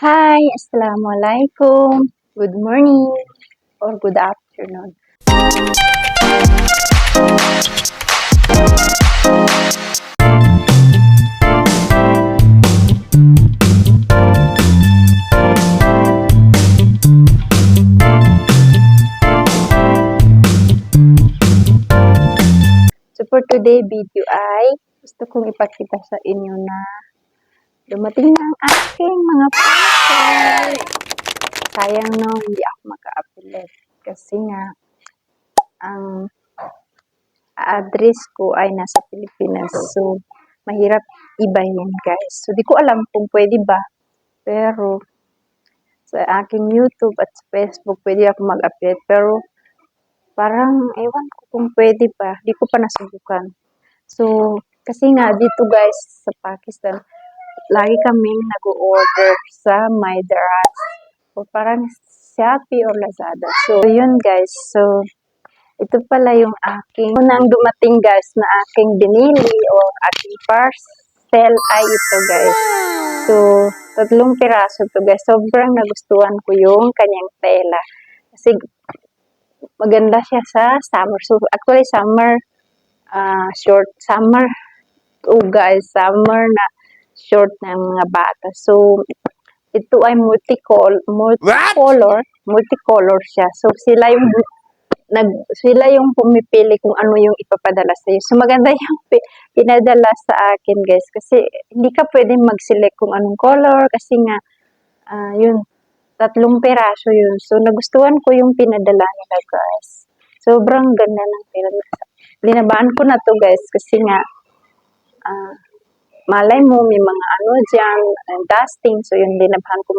Hi, Assalamualaikum. Good morning or good afternoon. So for today video ay gusto kong ipakita sa inyo na dumating na ang aking mga parcel. Sayang no, hindi ako maka-upload kasi nga ang address ko ay nasa Pilipinas. So mahirap ibahin guys. So di ko alam kung pwede ba. Pero sa aking YouTube at sa Facebook pwede ako mag-upload. Pero parang ewan ko kung pwede pa. Di ko pa nasubukan. So kasi nga dito guys sa Pakistan, lagi kaming nag-order sa MyDaras o parang Shopee or Lazada. So yun guys. So ito pala yung aking unang dumating guys na aking binili o aking parcel ay ito guys. So 3 piraso to guys. Sobrang nagustuhan ko yung kanyang tela. Kasi maganda siya sa summer. So actually summer short summer. Oh guys, summer na short ng mga bata. So ito ay multicolor siya. So sila yung pumipili kung ano yung ipapadala sa iyo. So maganda yung pinadala sa akin guys kasi hindi ka pwedeng mag-select kung anong color kasi nga yun 3 piraso yun. So nagustuhan ko yung pinadala nila guys. Sobrang ganda ng pinadala. Linabaan ko na to guys kasi nga malay mo may mga ano dyan, dusting. So yun linabahan ko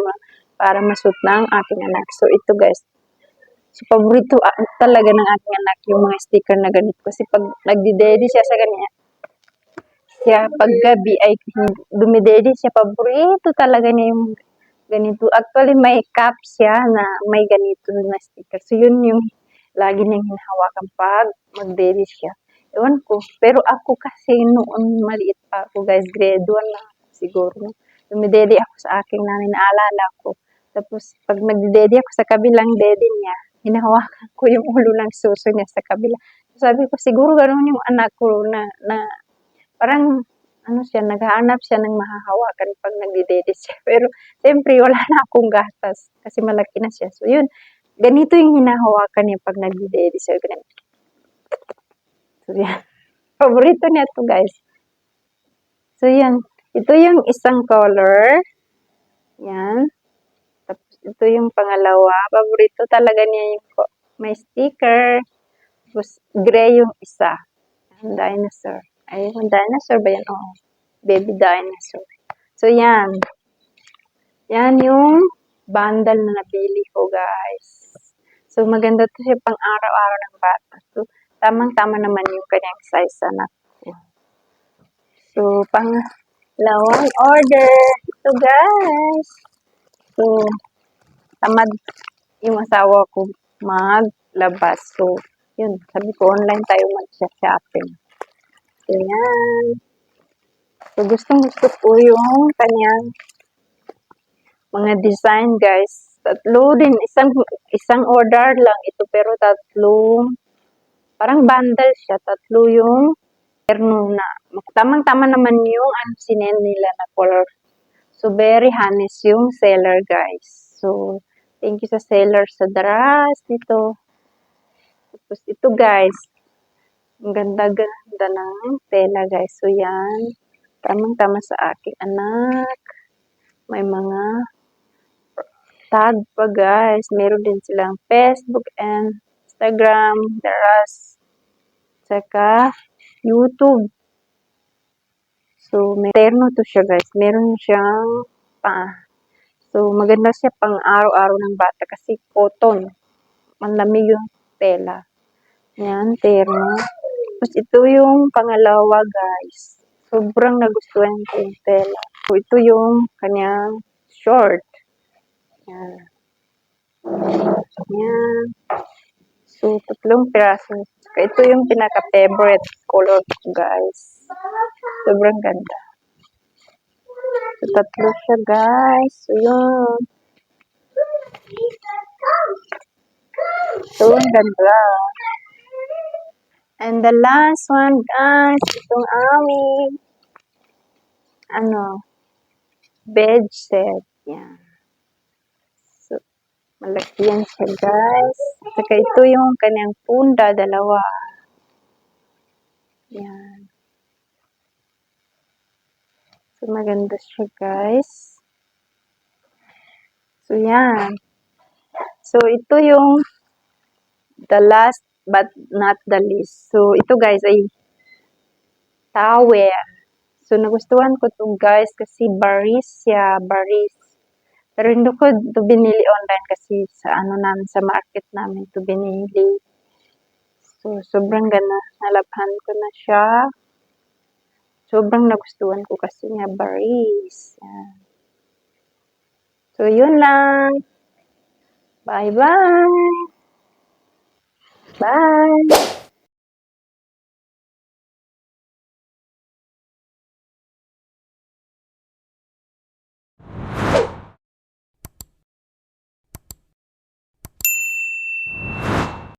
para masuot ng aking anak. So ito guys. So, paborito talaga ng aking anak yung mga sticker na ganito. Kasi pag nagdi-daddy siya sa ganyan, pag gabi ay dumidedi siya, paborito talaga niya yung ganito. Actually, may cap siya na may ganito na sticker. So, yun yung lagi niyang hinahawakan pag mag-daddy siya. Ewan ko. Pero ako kasi noon maliit pa ako, guys, grade 1 na siguro. Dumidedi ako sa aking nanay, naalala ko. Tapos, pag nagdi-daddy ako sa kabilang daddy niya, hinahawakan ko yung ulo ng suso niya sa kabila. Sabi ko, siguro gano'n yung anak ko na parang, ano siya, naghahanap siya ng mahahawakan pag nagdi-daddy siya. Pero, siyempre, wala na akong gatas kasi malaki na siya. So, yun, ganito yung hinahawakan niya pag nagdi-daddy siya. Ganito. So, yan. Paborito niya to guys. So, yan. Ito yung isang color. Yan. Ito yung pangalawa. Paborito talaga niya yung may sticker. Tapos, gray yung isa. Yung dinosaur. Ay, yung dinosaur ba yan? Oo. Baby dinosaur. So, yan. Yan yung bundle na nabili ko, guys. So, maganda to siya pang araw-araw ng bata. So, tamang-tama naman yung kanyang size anak ko. So, pangalawang order. Ito, guys. So, tamad yung asawa ko maglabas. So, yun. Sabi ko, online tayo mag-shopping. So, yan. So, gustong-gusto ko yung kanyang mga design, guys. 3 din. Isang order lang ito, pero 3. Parang bundle siya. 3 yung terno na. Tamang-tama naman yung sinend nila na color. So, very honest yung seller, guys. So, thank you sa seller sa daras nito. Tapos ito guys, ang ganda-ganda ng tela guys. So yan, tamang-tama sa aking anak. May mga tag pa guys. Meron din silang Facebook and Instagram, daras, saka YouTube. So, may terno to siya guys. Meron siyang So, maganda siya pang araw-araw ng bata kasi cotton. Manlamig yung tela. Yan, terno. Tapos ito yung pangalawa, guys. Sobrang nagustuhan ko yung tela. So, ito yung kanyang short. Yan. Yan. So, 3 piraso. Ito yung pinaka-favorite color ko, guys. Sobrang ganda. So, tatlo siya, guys. So, yun. So, ang ganda. And the last one, guys, itong aming, bed set. Yan. So, malaki yan siya, guys. Saka ito yung kanyang punda, dalawa. Yan. So, maganda siya, guys. So, yan. So, ito yung the last but not the least. So, ito, guys, ay towel. So, nagustuhan ko to, guys, kasi baris siya, baris. Pero hindi ko to binili online kasi sa namin, sa market namin to binili. So, sobrang ganda. Nalabhan ko na siya. Sobrang nagustuhan ko kasi niya baris. Yan. So, yun lang. Bye-bye!